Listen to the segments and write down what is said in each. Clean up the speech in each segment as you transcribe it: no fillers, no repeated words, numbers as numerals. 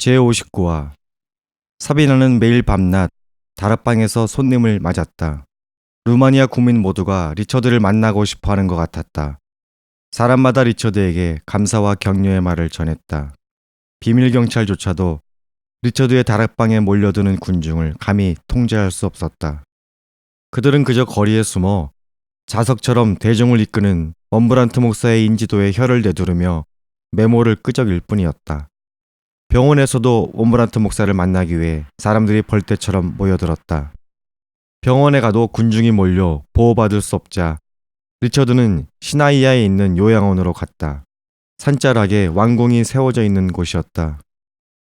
제59화 사비나는 매일 밤낮 다락방에서 손님을 맞았다. 루마니아 국민 모두가 리처드를 만나고 싶어하는 것 같았다. 사람마다 리처드에게 감사와 격려의 말을 전했다. 비밀 경찰조차도 리처드의 다락방에 몰려드는 군중을 감히 통제할 수 없었다. 그들은 그저 거리에 숨어 자석처럼 대중을 이끄는 럼브란트 목사의 인지도에 혀를 내두르며 메모를 끄적일 뿐이었다. 병원에서도 럼브란트 목사를 만나기 위해 사람들이 벌떼처럼 모여들었다. 병원에 가도 군중이 몰려 보호받을 수 없자 리처드는 시나이아에 있는 요양원으로 갔다. 산자락에 왕궁이 세워져 있는 곳이었다.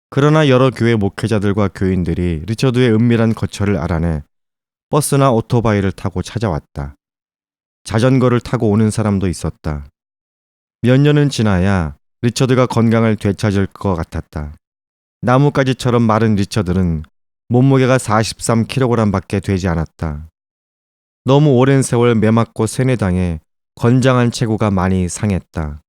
그러나 여러 교회 목회자들과 교인들이 리처드의 은밀한 거처를 알아내 버스나 오토바이를 타고 찾아왔다. 자전거를 타고 오는 사람도 있었다. 몇 년은 지나야 리처드가 건강을 되찾을 것 같았다. 나뭇가지처럼 마른 리처드는 몸무게가 43kg밖에 되지 않았다. 너무 오랜 세월 매맞고 세뇌당해 건장한 체구가 많이 상했다.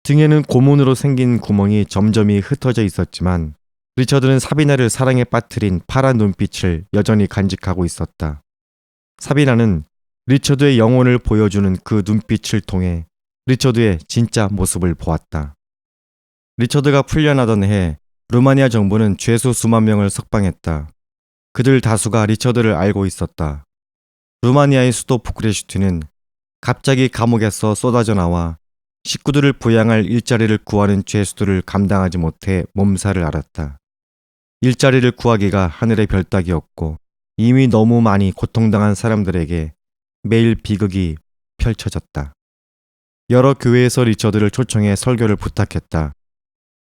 등에는 고문으로 생긴 구멍이 점점이 흩어져 있었지만 리처드는 사비나를 사랑에 빠뜨린 파란 눈빛을 여전히 간직하고 있었다. 사비나는 리처드의 영혼을 보여주는 그 눈빛을 통해 리처드의 진짜 모습을 보았다. 리처드가 풀려나던 해 루마니아 정부는 죄수 수만 명을 석방했다. 그들 다수가 리처드를 알고 있었다. 루마니아의 수도 부쿠레슈티는 갑자기 감옥에서 쏟아져 나와 식구들을 부양할 일자리를 구하는 죄수들을 감당하지 못해 몸살을 앓았다. 일자리를 구하기가 하늘의 별따기였고 이미 너무 많이 고통당한 사람들에게 매일 비극이 펼쳐졌다. 여러 교회에서 리처드를 초청해 설교를 부탁했다.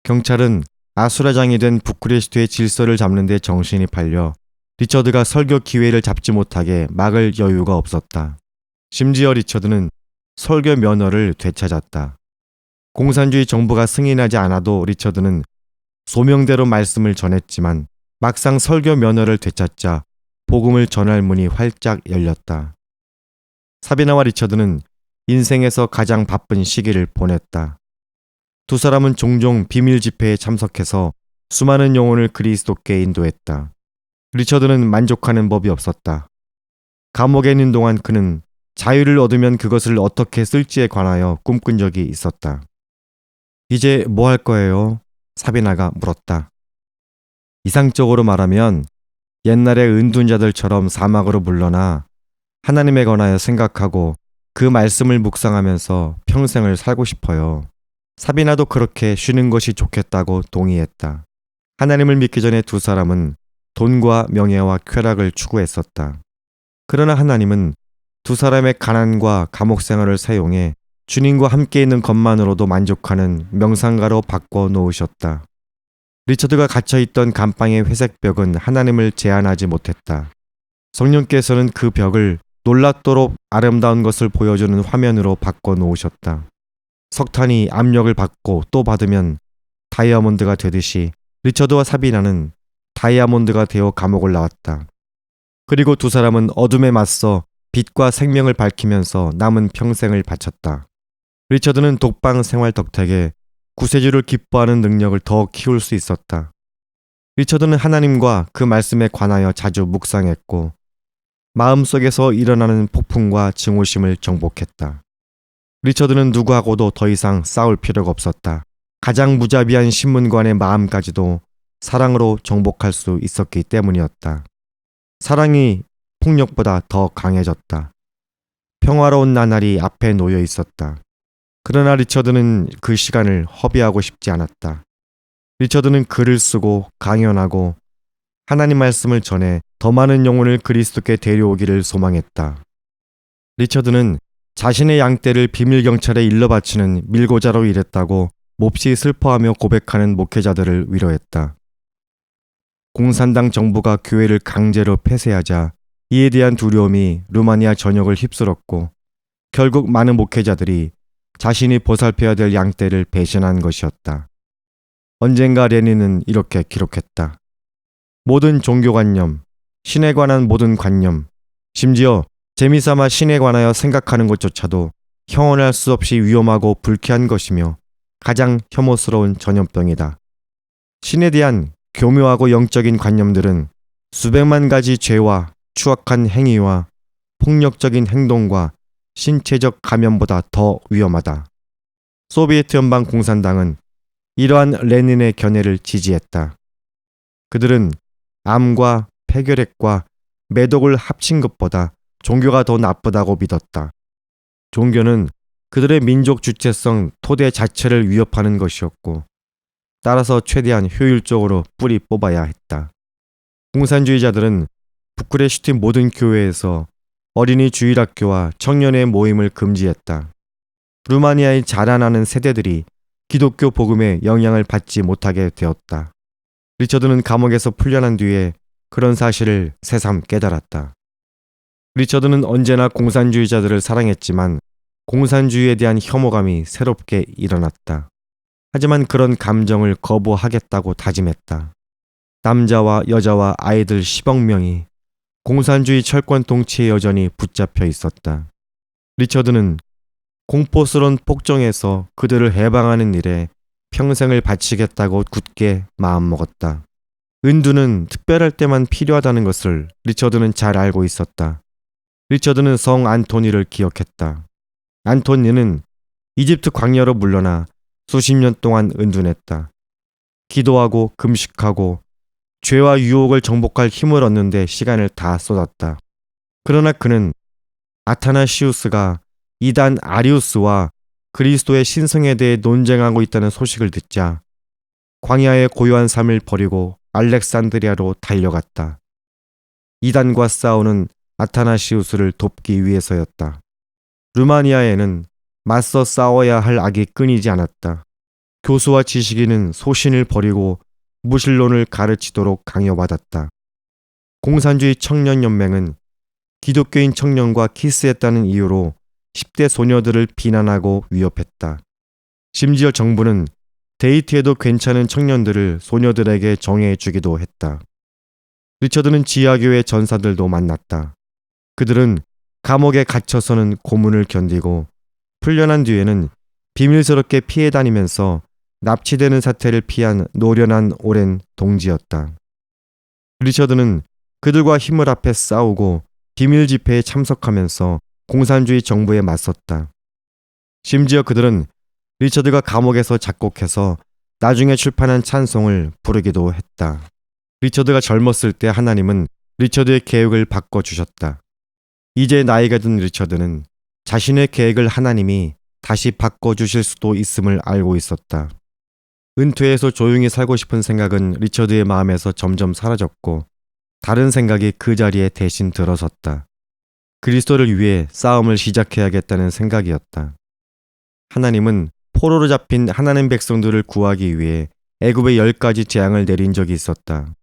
경찰은 아수라장이 된 부쿠레슈티의 질서를 잡는 데 정신이 팔려 리처드가 설교 기회를 잡지 못하게 막을 여유가 없었다. 심지어 리처드는 설교 면허를 되찾았다. 공산주의 정부가 승인하지 않아도 리처드는 소명대로 말씀을 전했지만 막상 설교 면허를 되찾자 복음을 전할 문이 활짝 열렸다. 사비나와 리처드는 인생에서 가장 바쁜 시기를 보냈다. 두 사람은 종종 비밀 집회에 참석해서 수많은 영혼을 그리스도께 인도했다. 리처드는 만족하는 법이 없었다. 감옥에 있는 동안 그는 자유를 얻으면 그것을 어떻게 쓸지에 관하여 꿈꾼 적이 있었다. 이제 뭐 할 거예요? 사비나가 물었다. 이상적으로 말하면 옛날의 은둔자들처럼 사막으로 물러나 하나님에 관하여 생각하고 그 말씀을 묵상하면서 평생을 살고 싶어요. 사비나도 그렇게 쉬는 것이 좋겠다고 동의했다. 하나님을 믿기 전에 두 사람은 돈과 명예와 쾌락을 추구했었다. 그러나 하나님은 두 사람의 가난과 감옥 생활을 사용해 주님과 함께 있는 것만으로도 만족하는 명상가로 바꿔 놓으셨다. 리처드가 갇혀있던 감방의 회색 벽은 하나님을 제한하지 못했다. 성령께서는 그 벽을 놀랍도록 아름다운 것을 보여주는 화면으로 바꿔 놓으셨다. 석탄이 압력을 받고 또 받으면 다이아몬드가 되듯이 리처드와 사비나는 다이아몬드가 되어 감옥을 나왔다. 그리고 두 사람은 어둠에 맞서 빛과 생명을 밝히면서 남은 평생을 바쳤다. 리처드는 독방 생활 덕택에 구세주를 기뻐하는 능력을 더 키울 수 있었다. 리처드는 하나님과 그 말씀에 관하여 자주 묵상했고 마음속에서 일어나는 폭풍과 증오심을 정복했다. 리처드는 누구하고도 더 이상 싸울 필요가 없었다. 가장 무자비한 신문관의 마음까지도 사랑으로 정복할 수 있었기 때문이었다. 사랑이 폭력보다 더 강해졌다. 평화로운 나날이 앞에 놓여 있었다. 그러나 리처드는 그 시간을 허비하고 싶지 않았다. 리처드는 글을 쓰고 강연하고 하나님 말씀을 전해 더 많은 영혼을 그리스도께 데려오기를 소망했다. 리처드는 자신의 양떼를 비밀 경찰에 일러 바치는 밀고자로 일했다고 몹시 슬퍼하며 고백하는 목회자들을 위로했다. 공산당 정부가 교회를 강제로 폐쇄하자 이에 대한 두려움이 루마니아 전역을 휩쓸었고 결국 많은 목회자들이 자신이 보살펴야 될 양떼를 배신한 것이었다. 언젠가 레닌은 이렇게 기록했다. 모든 종교관념, 신에 관한 모든 관념, 심지어 재미삼아 신에 관하여 생각하는 것조차도 형언할 수 없이 위험하고 불쾌한 것이며 가장 혐오스러운 전염병이다. 신에 대한 교묘하고 영적인 관념들은 수백만 가지 죄와 추악한 행위와 폭력적인 행동과 신체적 감염보다 더 위험하다. 소비에트 연방 공산당은 이러한 레닌의 견해를 지지했다. 그들은 암과 폐결핵과 매독을 합친 것보다 종교가 더 나쁘다고 믿었다. 종교는 그들의 민족 주체성 토대 자체를 위협하는 것이었고, 따라서 최대한 효율적으로 뿌리 뽑아야 했다. 공산주의자들은 부쿠레슈티 모든 교회에서 어린이 주일학교와 청년의 모임을 금지했다. 루마니아의 자라나는 세대들이 기독교 복음의 영향을 받지 못하게 되었다. 리처드는 감옥에서 풀려난 뒤에 그런 사실을 새삼 깨달았다. 리처드는 언제나 공산주의자들을 사랑했지만 공산주의에 대한 혐오감이 새롭게 일어났다. 하지만 그런 감정을 거부하겠다고 다짐했다. 남자와 여자와 아이들 10억 명이 공산주의 철권 통치에 여전히 붙잡혀 있었다. 리처드는 공포스러운 폭정에서 그들을 해방하는 일에 평생을 바치겠다고 굳게 마음먹었다. 은두는 특별할 때만 필요하다는 것을 리처드는 잘 알고 있었다. 리처드는 성 안토니를 기억했다. 안토니는 이집트 광야로 물러나 수십 년 동안 은둔했다. 기도하고 금식하고 죄와 유혹을 정복할 힘을 얻는데 시간을 다 쏟았다. 그러나 그는 아타나시우스가 이단 아리우스와 그리스도의 신성에 대해 논쟁하고 있다는 소식을 듣자 광야의 고요한 삶을 버리고 알렉산드리아로 달려갔다. 이단과 싸우는 아타나시우스를 돕기 위해서였다. 루마니아에는 맞서 싸워야 할 악이 끊이지 않았다. 교수와 지식인은 소신을 버리고 무신론을 가르치도록 강요받았다. 공산주의 청년연맹은 기독교인 청년과 키스했다는 이유로 10대 소녀들을 비난하고 위협했다. 심지어 정부는 데이트해도 괜찮은 청년들을 소녀들에게 정해주기도 했다. 리처드는 지하교회 전사들도 만났다. 그들은 감옥에 갇혀서는 고문을 견디고 풀려난 뒤에는 비밀스럽게 피해 다니면서 납치되는 사태를 피한 노련한 오랜 동지였다. 리처드는 그들과 힘을 합해 싸우고 비밀 집회에 참석하면서 공산주의 정부에 맞섰다. 심지어 그들은 리처드가 감옥에서 작곡해서 나중에 출판한 찬송을 부르기도 했다. 리처드가 젊었을 때 하나님은 리처드의 계획을 바꿔주셨다. 이제 나이가 든 리처드는 자신의 계획을 하나님이 다시 바꿔주실 수도 있음을 알고 있었다. 은퇴해서 조용히 살고 싶은 생각은 리처드의 마음에서 점점 사라졌고 다른 생각이 그 자리에 대신 들어섰다. 그리스도를 위해 싸움을 시작해야겠다는 생각이었다. 하나님은 포로로 잡힌 하나님 백성들을 구하기 위해 애굽에 10가지 재앙을 내린 적이 있었다.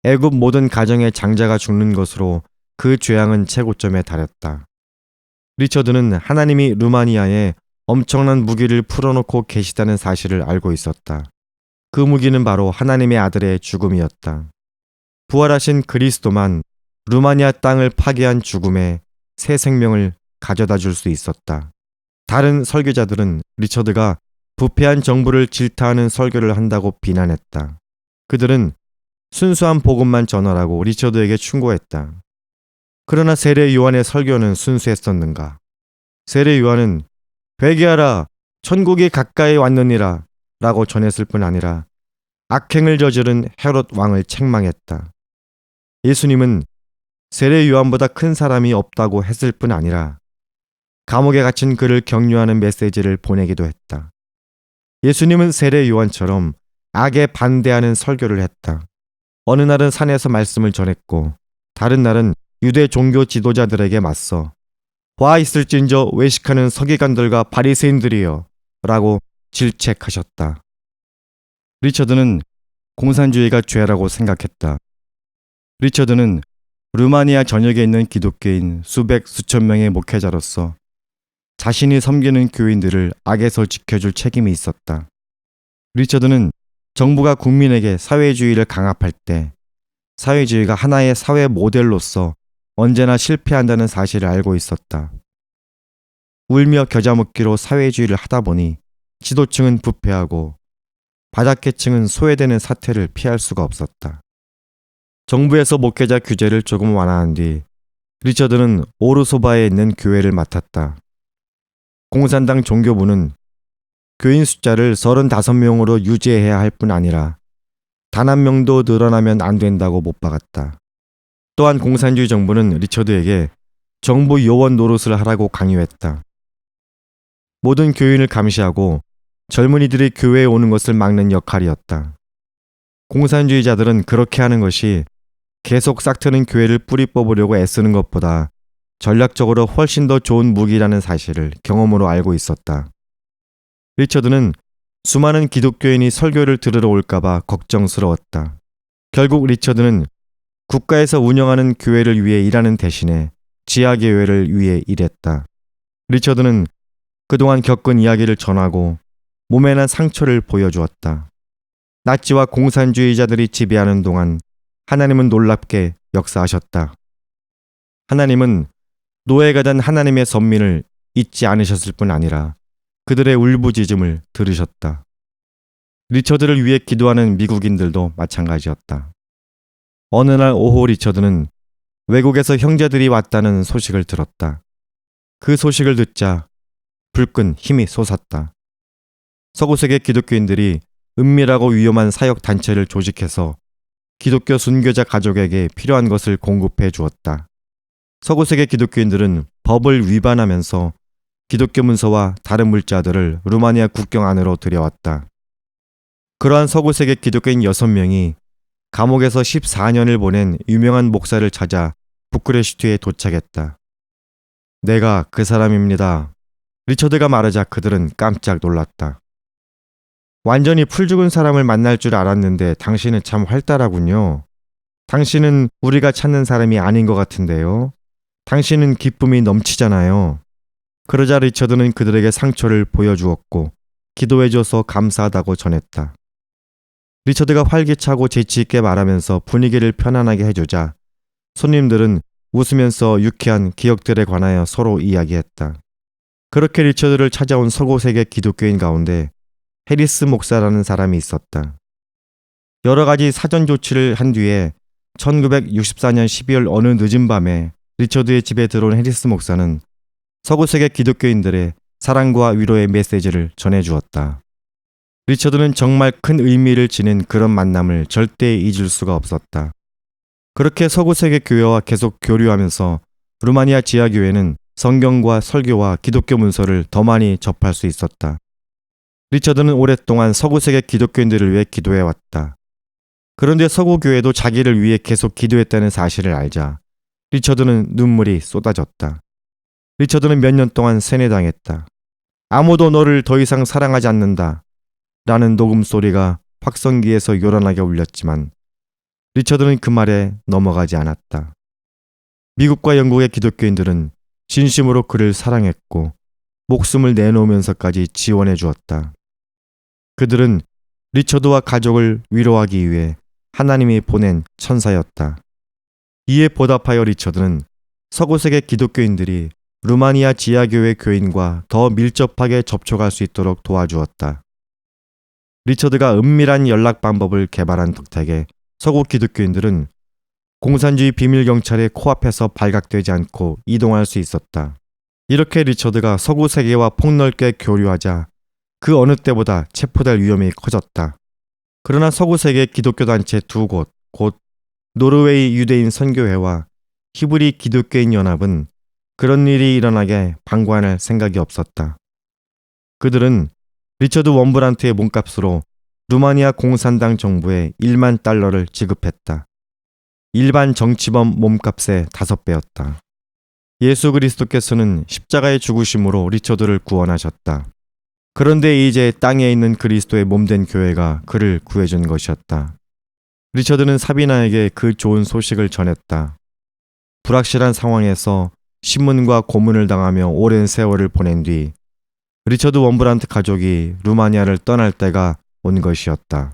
애굽 모든 가정의 장자가 죽는 것으로 그 재앙은 최고점에 달했다. 리처드는 하나님이 루마니아에 엄청난 무기를 풀어놓고 계시다는 사실을 알고 있었다. 그 무기는 바로 하나님의 아들의 죽음이었다. 부활하신 그리스도만 루마니아 땅을 파괴한 죽음에 새 생명을 가져다 줄 수 있었다. 다른 설교자들은 리처드가 부패한 정부를 질타하는 설교를 한다고 비난했다. 그들은 순수한 복음만 전하라고 리처드에게 충고했다. 그러나 세례 요한의 설교는 순수했었는가? 세례 요한은 회개하라, 천국이 가까이 왔느니라 라고 전했을 뿐 아니라 악행을 저지른 헤롯 왕을 책망했다. 예수님은 세례 요한보다 큰 사람이 없다고 했을 뿐 아니라 감옥에 갇힌 그를 격려하는 메시지를 보내기도 했다. 예수님은 세례 요한처럼 악에 반대하는 설교를 했다. 어느 날은 산에서 말씀을 전했고 다른 날은 유대 종교 지도자들에게 맞서 와 있을진저 외식하는 서기관들과 바리새인들이여 라고 질책하셨다. 리처드는 공산주의가 죄라고 생각했다. 리처드는 루마니아 전역에 있는 기독교인 수백 수천 명의 목회자로서 자신이 섬기는 교인들을 악에서 지켜줄 책임이 있었다. 리처드는 정부가 국민에게 사회주의를 강압할 때 사회주의가 하나의 사회 모델로서 언제나 실패한다는 사실을 알고 있었다. 울며 겨자 먹기로 사회주의를 하다 보니 지도층은 부패하고 바닥계층은 소외되는 사태를 피할 수가 없었다. 정부에서 목회자 규제를 조금 완화한 뒤 리처드는 오르소바에 있는 교회를 맡았다. 공산당 종교부는 교인 숫자를 35명으로 유지해야 할 뿐 아니라 단 한 명도 늘어나면 안 된다고 못 박았다. 또한 공산주의 정부는 리처드에게 정부 요원 노릇을 하라고 강요했다. 모든 교인을 감시하고 젊은이들이 교회에 오는 것을 막는 역할이었다. 공산주의자들은 그렇게 하는 것이 계속 싹트는 교회를 뿌리 뽑으려고 애쓰는 것보다 전략적으로 훨씬 더 좋은 무기라는 사실을 경험으로 알고 있었다. 리처드는 수많은 기독교인이 설교를 들으러 올까봐 걱정스러웠다. 결국 리처드는 국가에서 운영하는 교회를 위해 일하는 대신에 지하교회를 위해 일했다. 리처드는 그동안 겪은 이야기를 전하고 몸에 난 상처를 보여주었다. 나치와 공산주의자들이 지배하는 동안 하나님은 놀랍게 역사하셨다. 하나님은 노예가 된 하나님의 선민을 잊지 않으셨을 뿐 아니라 그들의 울부짖음을 들으셨다. 리처드를 위해 기도하는 미국인들도 마찬가지였다. 어느 날 오후 리처드는 외국에서 형제들이 왔다는 소식을 들었다. 그 소식을 듣자 불끈 힘이 솟았다. 서구세계 기독교인들이 은밀하고 위험한 사역 단체를 조직해서 기독교 순교자 가족에게 필요한 것을 공급해 주었다. 서구세계 기독교인들은 법을 위반하면서 기독교 문서와 다른 물자들을 루마니아 국경 안으로 들여왔다. 그러한 서구세계 기독교인 6명이 감옥에서 14년을 보낸 유명한 목사를 찾아 부쿠레슈트에 도착했다. 내가 그 사람입니다. 리처드가 말하자 그들은 깜짝 놀랐다. 완전히 풀 죽은 사람을 만날 줄 알았는데 당신은 참 활달하군요. 당신은 우리가 찾는 사람이 아닌 것 같은데요. 당신은 기쁨이 넘치잖아요. 그러자 리처드는 그들에게 상처를 보여주었고 기도해줘서 감사하다고 전했다. 리처드가 활기차고 재치있게 말하면서 분위기를 편안하게 해주자 손님들은 웃으면서 유쾌한 기억들에 관하여 서로 이야기했다. 그렇게 리처드를 찾아온 서구세계 기독교인 가운데 해리스 목사라는 사람이 있었다. 여러 가지 사전 조치를 한 뒤에 1964년 12월 어느 늦은 밤에 리처드의 집에 들어온 해리스 목사는 서구세계 기독교인들의 사랑과 위로의 메시지를 전해주었다. 리처드는 정말 큰 의미를 지닌 그런 만남을 절대 잊을 수가 없었다. 그렇게 서구세계 교회와 계속 교류하면서 루마니아 지하교회는 성경과 설교와 기독교 문서를 더 많이 접할 수 있었다. 리처드는 오랫동안 서구세계 기독교인들을 위해 기도해왔다. 그런데 서구교회도 자기를 위해 계속 기도했다는 사실을 알자 리처드는 눈물이 쏟아졌다. 리처드는 몇 년 동안 세뇌당했다. 아무도 너를 더 이상 사랑하지 않는다. 라는 녹음 소리가 확성기에서 요란하게 울렸지만 리처드는 그 말에 넘어가지 않았다. 미국과 영국의 기독교인들은 진심으로 그를 사랑했고 목숨을 내놓으면서까지 지원해 주었다. 그들은 리처드와 가족을 위로하기 위해 하나님이 보낸 천사였다. 이에 보답하여 리처드는 서구세계 기독교인들이 루마니아 지하교회 교인과 더 밀접하게 접촉할 수 있도록 도와주었다. 리처드가 은밀한 연락 방법을 개발한 덕택에 서구 기독교인들은 공산주의 비밀경찰의 코앞에서 발각되지 않고 이동할 수 있었다. 이렇게 리처드가 서구 세계와 폭넓게 교류하자 그 어느 때보다 체포될 위험이 커졌다. 그러나 서구 세계 기독교 단체 두 곳, 곧 노르웨이 유대인 선교회와 히브리 기독교인 연합은 그런 일이 일어나게 방관할 생각이 없었다. 그들은 리처드 원브란트의 몸값으로 루마니아 공산당 정부에 1만 달러를 지급했다. 일반 정치범 몸값의 5배였다. 예수 그리스도께서는 십자가의 죽으심으로 리처드를 구원하셨다. 그런데 이제 땅에 있는 그리스도의 몸된 교회가 그를 구해준 것이었다. 리처드는 사비나에게 그 좋은 소식을 전했다. 불확실한 상황에서 신문과 고문을 당하며 오랜 세월을 보낸 뒤 리처드 원브란트 가족이 루마니아를 떠날 때가 온 것이었다.